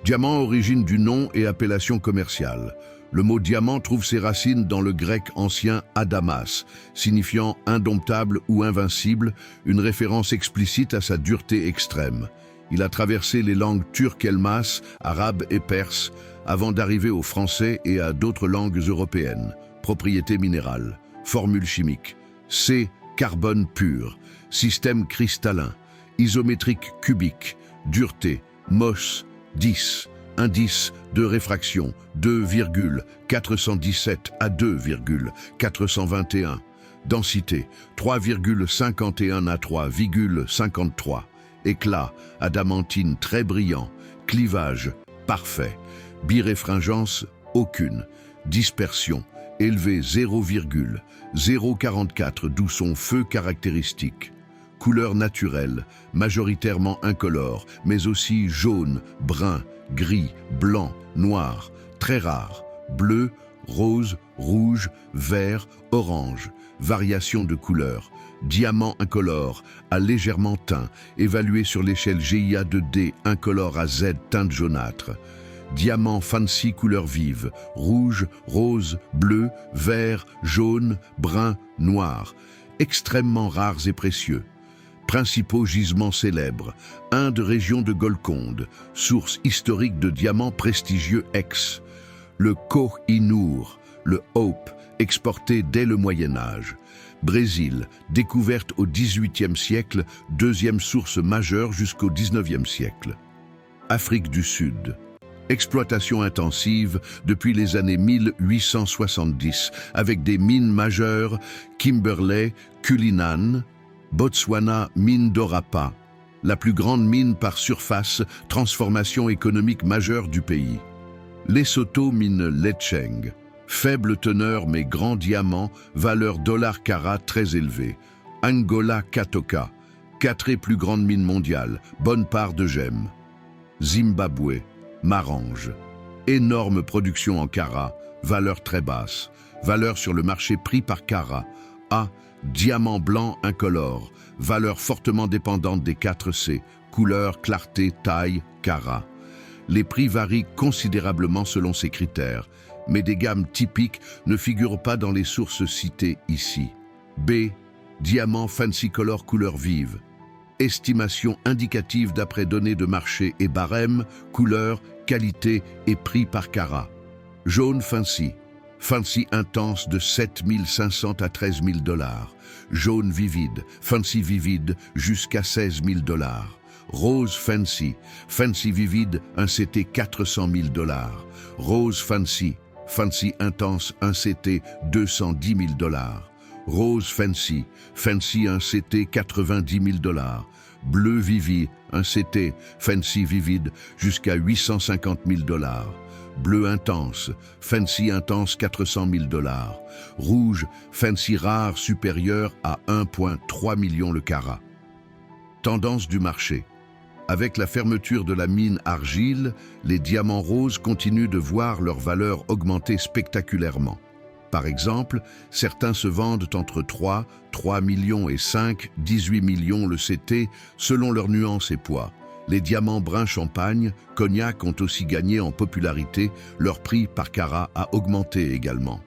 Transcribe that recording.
Diamant, origine du nom et appellation commerciale. Le mot diamant trouve ses racines dans le grec ancien adamas, signifiant indomptable ou invincible, une référence explicite à sa dureté extrême. Il a traversé les langues turques elmas, arabes et perses, avant d'arriver au français et à d'autres langues européennes. Propriété minérale, formule chimique, C, carbone pur, système cristallin, isométrique cubique, dureté, MOS, 10, indice de réfraction 2,417 à 2,421, densité 3,51 à 3,53, éclat adamantine très brillant, clivage parfait, biréfringence aucune, dispersion élevé 0,044 d'où son feu caractéristique. Couleur naturelle, majoritairement incolore, mais aussi jaune, brun, gris, blanc, noir, très rare, bleu, rose, rouge, vert, orange, variation de couleur, diamant incolore à légèrement teint, évalué sur l'échelle GIA de D, incolore à Z, teinte jaunâtre. Diamant fancy couleur vive, rouge, rose, bleu, vert, jaune, brun, noir, extrêmement rares et précieux. Principaux gisements célèbres, Inde, région de Golconde, source historique de diamants prestigieux ex. Le Koh-i-Noor, le Hope, exporté dès le Moyen-Âge. Brésil, découverte au XVIIIe siècle, deuxième source majeure jusqu'au XIXe siècle. Afrique du Sud. Exploitation intensive depuis les années 1870, avec des mines majeures, Kimberley, Cullinan, Botswana, mine d'Orapa, la plus grande mine par surface, transformation économique majeure du pays. Lesotho, mine Letcheng, faible teneur mais grand diamant, valeur dollar carat très élevée. Angola, Katoka, 4 plus grande mine mondiale, bonne part de gemmes. Zimbabwe, Marange, énorme production en carat, valeur très basse, valeur sur le marché prix par carat. A, diamant blanc incolore, valeur fortement dépendante des 4C, couleur, clarté, taille, carat. Les prix varient considérablement selon ces critères, mais des gammes typiques ne figurent pas dans les sources citées ici. B, diamant fancy color couleur vive. Estimation indicative d'après données de marché et barème, couleur, qualité et prix par carat. Jaune fancy. Fancy intense de 7 500 à 13 000 $. Jaune vivide, fancy vivide jusqu'à 16 000 $. Rose fancy, fancy vivide, un CT 400 000 $. Rose fancy, fancy intense, un CT 210 000 $. Rose fancy, fancy un CT 90 000 $. Bleu vivi, un CT, fancy vivide jusqu'à 850 000 $. Bleu intense, fancy intense 400 000 $. Rouge, fancy rare supérieur à 1,3 million le carat. Tendance du marché. Avec la fermeture de la mine argile, les diamants roses continuent de voir leur valeur augmenter spectaculairement. Par exemple, certains se vendent entre 3 millions et 18 millions le CT selon leur nuance et poids. Les diamants brun champagne, cognac ont aussi gagné en popularité, leur prix par carat a augmenté également.